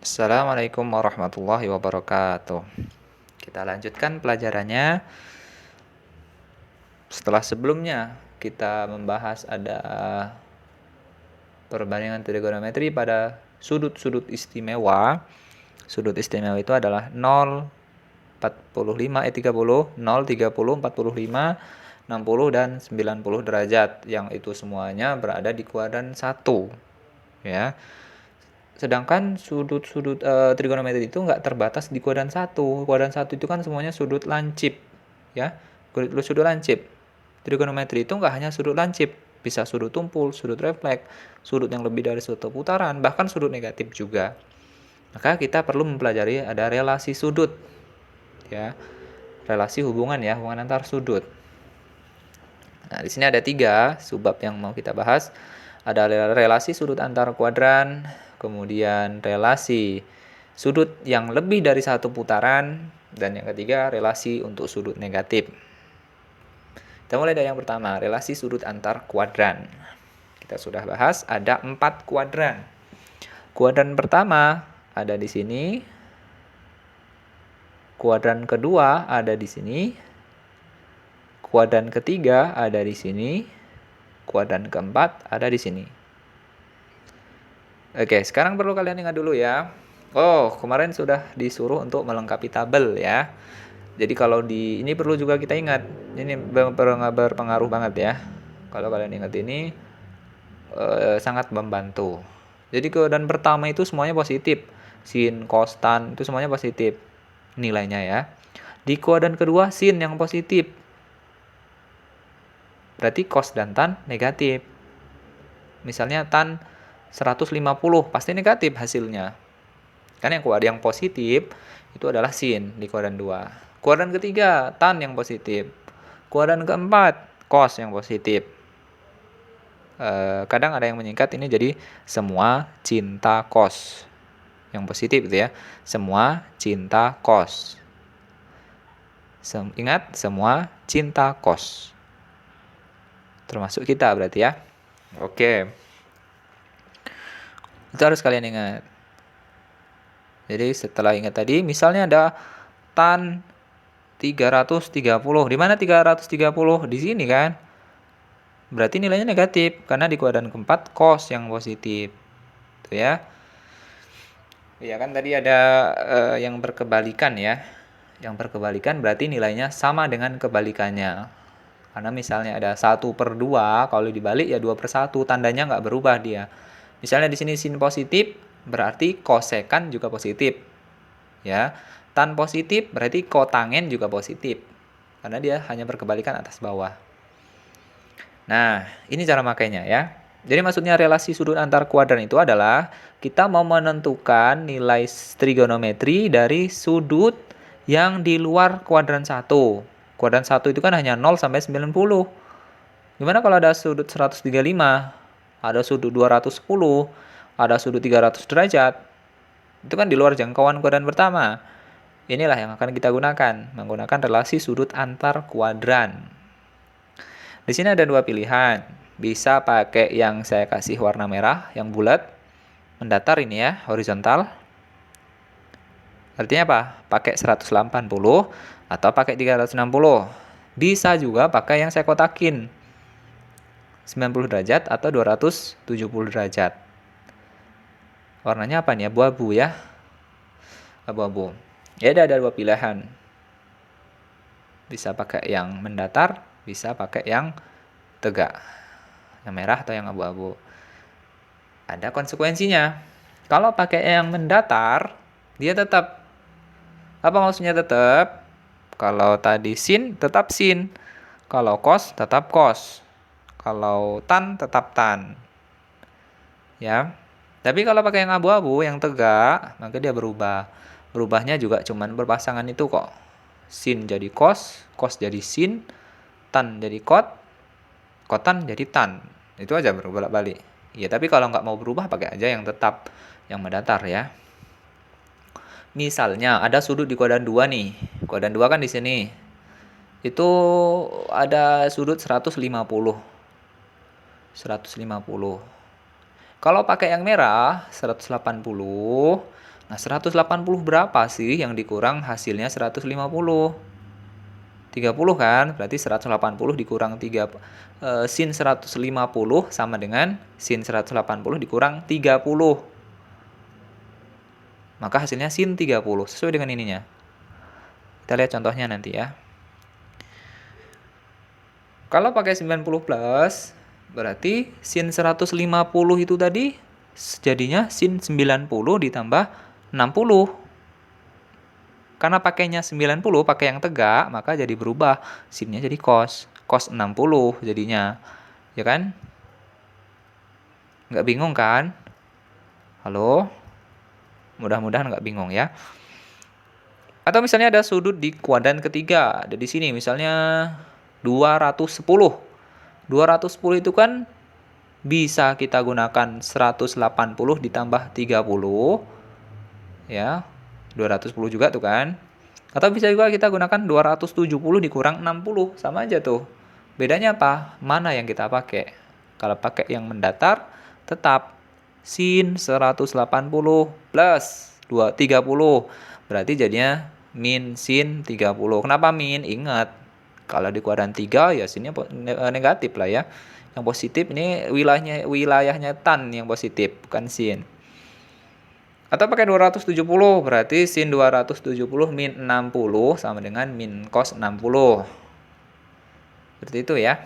Assalamualaikum warahmatullahi wabarakatuh. Kita lanjutkan pelajarannya. Setelah sebelumnya kita membahas ada perbandingan trigonometri pada sudut-sudut istimewa. Sudut istimewa itu adalah 0, 45, 30, 0, 30, 45, 60, dan 90 derajat. Yang itu semuanya berada di kuadran 1. Ya. Sedangkan sudut-sudut trigonometri itu nggak terbatas di kuadran 1. Kuadran 1 itu kan semuanya sudut lancip. Ya, sudut lancip. Trigonometri itu nggak hanya sudut lancip. Bisa sudut tumpul, sudut refleks, sudut yang lebih dari satu putaran, bahkan sudut negatif juga. Maka kita perlu mempelajari ada relasi sudut. Ya, relasi hubungan ya, hubungan antar sudut. Nah, di sini ada 3 subbab yang mau kita bahas. Ada relasi sudut antar kuadran, kemudian relasi sudut yang lebih dari satu putaran, dan yang ketiga relasi untuk sudut negatif. Kita mulai dari yang pertama, relasi sudut antar kuadran. Kita sudah bahas ada 4 kuadran. Kuadran pertama ada di sini. Kuadran kedua ada di sini. Kuadran ketiga ada di sini. Kuadran keempat ada di sini. Oke, sekarang perlu kalian ingat dulu ya. Oh, kemarin sudah disuruh untuk melengkapi tabel ya. Jadi kalau ini perlu juga kita ingat. Ini berpengaruh banget ya. Kalau kalian ingat ini sangat membantu. Jadi kuadran pertama itu semuanya positif. Sin, cos, tan itu semuanya positif nilainya ya. Di kuadran kedua sin yang positif. Berarti cos dan tan negatif. Misalnya tan 150 pasti negatif hasilnya. Kan yang positif itu adalah sin di kuadran 2. Kuadran ketiga tan yang positif. Kuadran keempat cos yang positif. Kadang ada yang menyingkat ini jadi semua cinta cos. Yang positif itu ya. Semua cinta cos. Ingat, semua cinta cos. Termasuk kita berarti ya. Oke. Itu harus kalian ingat. Jadi setelah ingat tadi, misalnya ada tan 330. Di mana 330? Di sini kan. Berarti nilainya negatif karena di kuadran keempat cos yang positif. Tuh ya. Ya kan tadi ada yang berkebalikan ya. Yang berkebalikan berarti nilainya sama dengan kebalikannya. Karena misalnya ada 1/2, kalau dibalik ya 2/1, tandanya nggak berubah dia. Misalnya di sini sin positif, berarti kosekan juga positif. Ya, tan positif berarti kotangen juga positif. Karena dia hanya berkebalikan atas bawah. Nah, ini cara makainya ya. Jadi maksudnya relasi sudut antar kuadran itu adalah kita mau menentukan nilai trigonometri dari sudut yang di luar kuadran 1. Kuadran 1 itu kan hanya 0 sampai 90. Gimana kalau ada sudut 135, ada sudut 210, ada sudut 300 derajat? Itu kan di luar jangkauan kuadran pertama. Inilah yang akan kita gunakan, menggunakan relasi sudut antar kuadran. Di sini ada 2 pilihan. Bisa pakai yang saya kasih warna merah, yang bulat, mendatar ini ya, horizontal. Artinya apa? Pakai 180 atau pakai 360. Bisa juga pakai yang saya kotakin. 90 derajat atau 270 derajat. Warnanya apa nih? Abu-abu ya. Abu-abu. Ya ada 2 pilihan. Bisa pakai yang mendatar, bisa pakai yang tegak. Yang merah atau yang abu-abu. Ada konsekuensinya. Kalau pakai yang mendatar, dia tetap. Apa maksudnya tetap? Kalau tadi sin, tetap sin. Kalau cos, tetap cos. Kalau tan, tetap tan. Ya. Tapi kalau pakai yang abu-abu, yang tegak, maka dia berubah. Berubahnya juga cuman berpasangan itu kok. Sin jadi cos, cos jadi sin, tan jadi cot, kotan jadi tan. Itu aja berbolak-balik. Ya, tapi kalau nggak mau berubah, pakai aja yang tetap, yang mendatar ya. Misalnya ada sudut di kuadran 2 nih. Kuadran 2 kan di sini. Itu ada sudut 150. 150. Kalau pakai yang merah 180, Nah, 180 berapa sih yang dikurang hasilnya 150? 30 kan? Berarti 180 dikurang sin 150 sama dengan sin 180 dikurang 30. Maka hasilnya sin 30 sesuai dengan ininya. Kita lihat contohnya nanti ya. Kalau pakai 90 plus, berarti sin 150 itu tadi jadinya sin 90 ditambah 60. Karena pakainya 90, pakai yang tegak, maka jadi berubah. Sinnya jadi cos. Cos 60 jadinya. Ya kan? Nggak bingung kan? Halo? Mudah-mudahan nggak bingung ya. Atau misalnya ada sudut di kuadran ketiga. Ada di sini misalnya 210. 210 itu kan bisa kita gunakan 180 ditambah 30. Ya, 210 juga tuh kan. Atau bisa juga kita gunakan 270 dikurang 60. Sama aja tuh. Bedanya apa? Mana yang kita pakai? Kalau pakai yang mendatar, tetap sin 180 plus 30. Berarti jadinya min sin 30. Kenapa min? Ingat, kalau di kuadran 3 ya sinnya negatif lah ya. Yang positif ini wilayahnya tan yang positif, bukan sin. Atau pakai 270, berarti sin 270 min 60 sama dengan min cos 60. Seperti itu ya.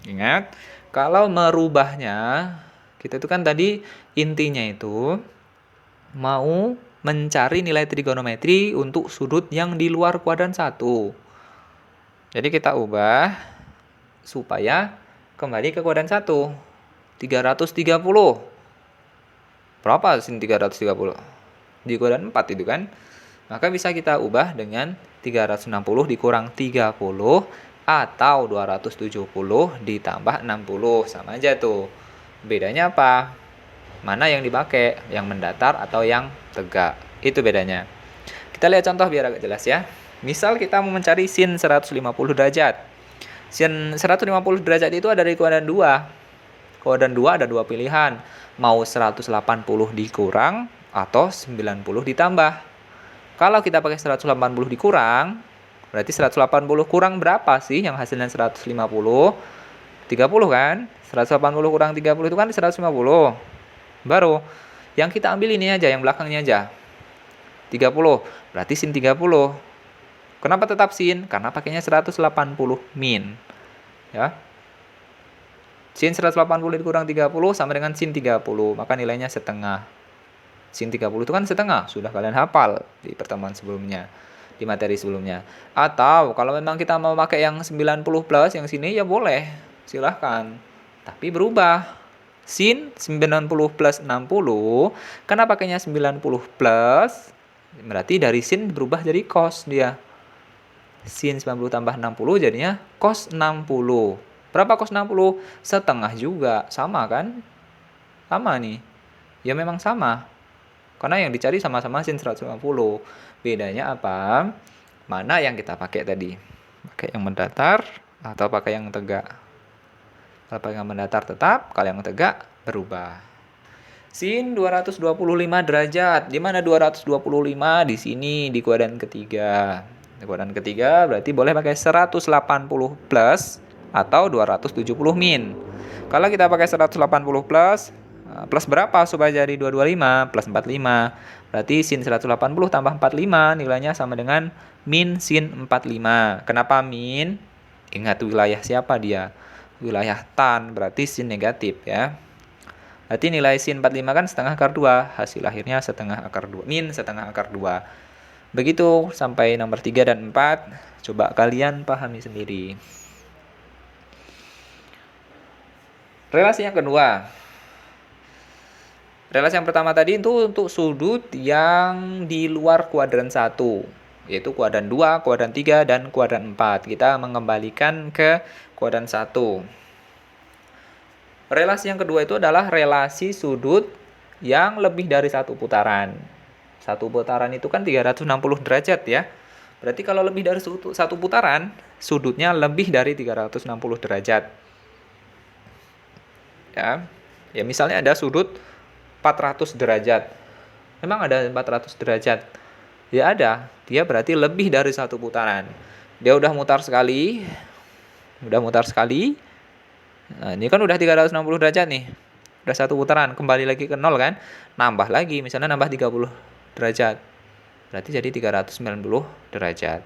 Ingat, kalau merubahnya, kita itu kan tadi intinya itu mau mencari nilai trigonometri untuk sudut yang di luar kuadran 1. Jadi kita ubah supaya kembali ke kuadran 1. 330. Berapa sin 330? Di kuadran 4 itu kan. Maka bisa kita ubah dengan 360 dikurang 30 atau 270 ditambah 60. Sama aja tuh. Bedanya apa? Mana yang dipakai? Yang mendatar atau yang tegak? Itu bedanya. Kita lihat contoh biar agak jelas ya. Misal kita mau mencari sin 150 derajat. Sin 150 derajat itu ada di kuadran 2. Kuadran 2 ada dua pilihan. Mau 180 dikurang atau 90 ditambah. Kalau kita pakai 180 dikurang, berarti 180 kurang berapa sih yang hasilnya 150? 30 kan? 180 kurang 30 itu kan 150. Baru yang kita ambil ini aja, yang belakangnya aja. 30. Berarti sin 30. Kenapa tetap sin? Karena pakainya 180 min. Ya. Sin 180 dikurang 30 sama dengan sin 30. Maka nilainya setengah. Sin 30 itu kan setengah. Sudah kalian hafal di pertemuan sebelumnya. Di materi sebelumnya. Atau kalau memang kita mau pakai yang 90 plus yang sini ya boleh. Silahkan. Tapi berubah. Sin 90 plus 60. Karena pakainya 90 plus. Berarti dari sin berubah jadi cos dia. Sin 90 tambah 60 jadinya cos 60. Berapa cos 60? Setengah juga. Sama kan? Sama nih. Ya memang sama. Karena yang dicari sama-sama sin 150. Bedanya apa? Mana yang kita pakai tadi? Pakai yang mendatar atau pakai yang tegak? Kalau pakai yang mendatar tetap, kalau yang tegak berubah. Sin 225 derajat. Di mana 225? Di sini di kuadran ketiga. Di kuadran ketiga berarti boleh pakai 180 plus atau 270 min. Kalau kita pakai 180 plus, plus berapa supaya jadi 225? Plus 45. Berarti sin 180 tambah 45 nilainya sama dengan min sin 45. Kenapa min? Ingat wilayah siapa dia? Wilayah tan, berarti sin negatif ya. Berarti nilai sin 45 kan setengah akar 2. Hasil akhirnya setengah akar 2. Min setengah akar 2. Begitu sampai nomor 3 dan 4. Coba kalian pahami sendiri. Relasi yang kedua. Relasi yang pertama tadi itu untuk sudut yang di luar kuadran 1. Yaitu kuadran 2, kuadran 3, dan kuadran 4. Kita mengembalikan ke kuadran 1. Relasi yang kedua itu adalah relasi sudut yang lebih dari satu putaran. Satu putaran itu kan 360 derajat ya. Berarti kalau lebih dari satu putaran, sudutnya lebih dari 360 derajat. Ya, misalnya ada sudut 400 derajat. Memang ada 400 derajat. Ya ada, dia berarti lebih dari satu putaran. Dia udah mutar sekali. Nah, ini kan udah 360 derajat nih. Udah satu putaran, kembali lagi ke 0 kan. Nambah lagi, misalnya nambah 30 derajat. Berarti jadi 390 derajat.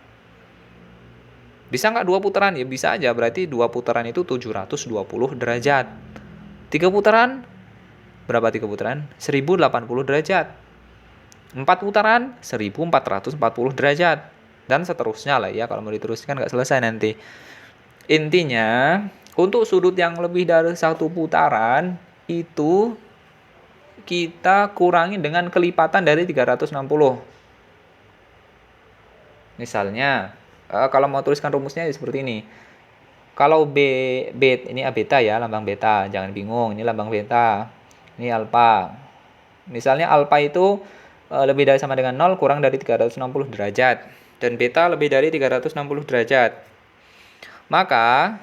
Bisa nggak 2 putaran? Ya bisa aja, berarti 2 putaran itu 720 derajat. 3 putaran, berapa 3 putaran? 1080 derajat. 4 putaran, 1440 derajat. Dan seterusnya lah ya, kalau mau diteruskan nggak selesai nanti. Intinya, untuk sudut yang lebih dari satu putaran, itu kita kurangi dengan kelipatan dari 360. Misalnya, kalau mau tuliskan rumusnya seperti ini. Kalau B ini A beta ya, lambang beta. Jangan bingung, ini lambang beta. Ini alfa. Misalnya alfa itu lebih dari sama dengan 0 kurang dari 360 derajat. Dan beta lebih dari 360 derajat. Maka,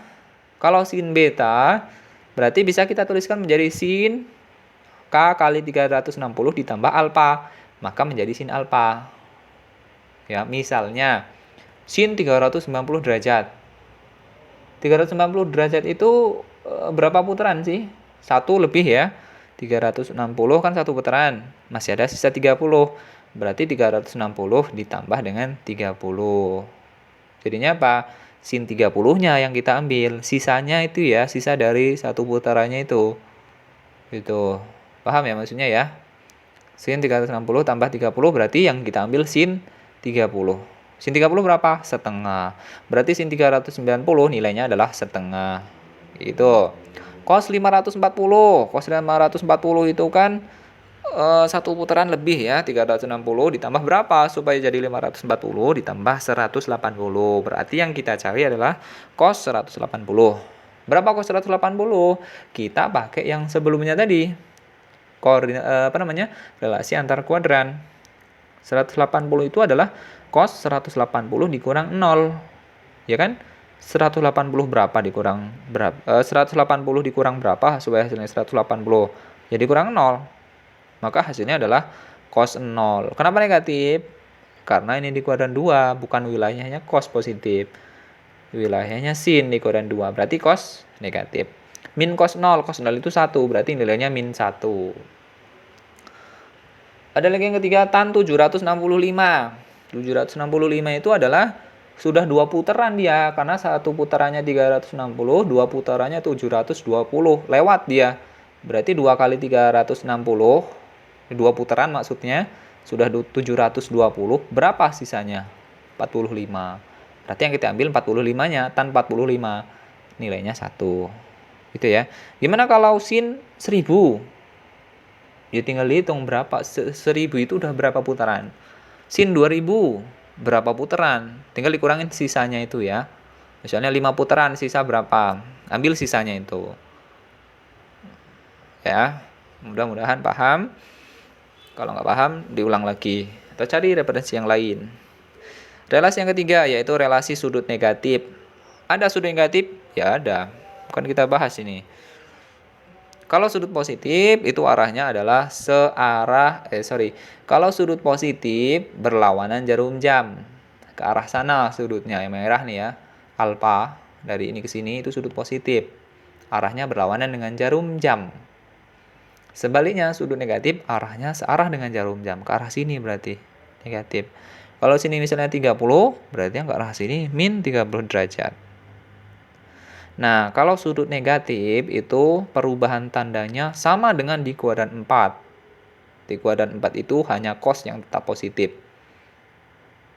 kalau sin beta, berarti bisa kita tuliskan menjadi sin K kali 360 ditambah alfa. Maka menjadi sin alfa. Ya, misalnya, sin 390 derajat. 390 derajat itu berapa putaran sih? Satu lebih ya. 360 kan satu putaran. Masih ada sisa 30. Berarti 360 ditambah dengan 30. Jadinya apa? Sin 30-nya yang kita ambil. Sisanya itu ya, sisa dari satu putarannya itu. Gitu. Paham ya maksudnya ya? Sin 360 tambah 30 berarti yang kita ambil sin 30. Sin 30 berapa? Setengah. Berarti sin 390 nilainya adalah setengah. Itu. Cos 540. Cos 540 itu kan satu putaran lebih ya. 360 ditambah berapa? Supaya jadi 540 ditambah 180. Berarti yang kita cari adalah cos 180. Berapa cos 180? Kita pakai yang sebelumnya tadi. Relasi antar kuadran. 180 itu adalah cos 180 dikurang 0. Ya kan? 180 berapa dikurang berapa? 180 dikurang berapa supaya hasilnya 180? Ya dikurang 0. Maka hasilnya adalah cos 0. Kenapa negatif? Karena ini di kuadran 2, bukan wilayahnya cos positif. Wilayahnya sin di kuadran 2, berarti cos negatif. Min cos 0 itu 1, berarti nilainya min 1. Ada lagi yang ketiga, tan 765. 765 itu adalah sudah 2 putaran dia, karena satu putarannya 360, 2 putarannya 720, lewat dia. Berarti 2 kali 360, 2 putaran maksudnya, sudah 720, berapa sisanya? 45. Berarti yang kita ambil 45-nya, tan 45, nilainya 1. Gitu ya. Gimana kalau sin 1000? Ya tinggal hitung berapa. 1000 itu udah berapa putaran. Sin 2000 berapa putaran. Tinggal dikurangin sisanya itu ya. Misalnya 5 putaran, sisa berapa. Ambil sisanya itu. Ya, mudah-mudahan paham. Kalau nggak paham, diulang lagi. Atau cari referensi yang lain. Relasi yang ketiga yaitu relasi sudut negatif. Ada sudut negatif? Ya ada. Bukan kita bahas ini. Kalau sudut positif itu arahnya adalah Kalau sudut positif berlawanan jarum jam. Ke arah sana sudutnya yang merah nih ya. Alfa dari ini ke sini itu sudut positif. Arahnya berlawanan dengan jarum jam. Sebaliknya sudut negatif arahnya searah dengan jarum jam. Ke arah sini berarti negatif. Kalau sini misalnya 30, berarti yang ke arah sini min 30 derajat. Nah, kalau sudut negatif itu perubahan tandanya sama dengan di kuadran 4. Di kuadran 4 itu hanya cos yang tetap positif.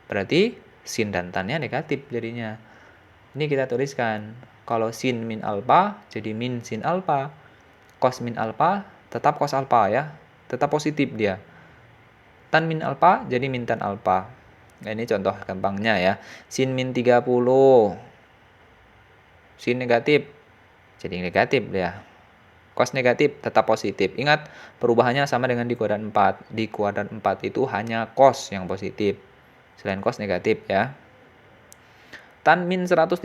Berarti sin dan tannya negatif jadinya. Ini kita tuliskan. Kalau sin min alfa jadi min sin alfa. Cos min alfa tetap cos alfa ya. Tetap positif dia. Tan min alfa jadi min tan alfa. Nah, ini contoh gampangnya ya. Sin min 30. Sin negatif jadi negatif ya. Cos negatif tetap positif. Ingat, perubahannya sama dengan di kuadran 4. Di kuadran 4 itu hanya cos yang positif. Selain cos negatif ya. Tan min 135.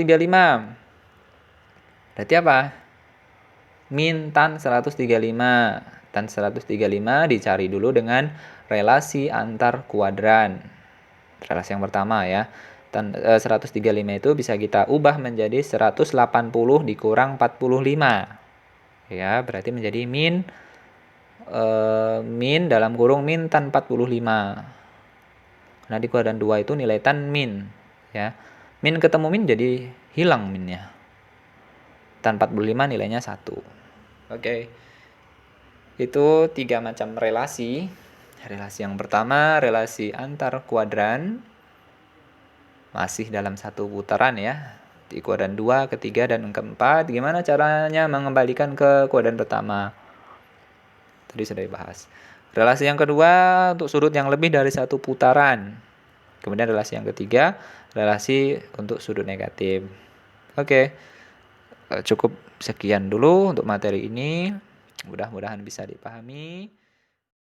Berarti apa? Min tan 135. Tan 135 dicari dulu dengan relasi antar kuadran. Relasi yang pertama ya. 135 itu bisa kita ubah menjadi 180 dikurang 45. Ya, berarti menjadi min dalam kurung min tan 45. Karena di kuadran 2 itu nilai tan min. Ya. Min ketemu min jadi hilang minnya. Tan 45 nilainya 1. Oke. Itu 3 macam relasi. Relasi yang pertama, relasi antar kuadran. Masih dalam satu putaran ya. Di kuadran 2, ketiga, dan keempat. Gimana caranya mengembalikan ke kuadran pertama? Tadi sudah dibahas. Relasi yang kedua untuk sudut yang lebih dari satu putaran. Kemudian relasi yang ketiga, relasi untuk sudut negatif. Oke. Cukup sekian dulu untuk materi ini. Mudah-mudahan bisa dipahami.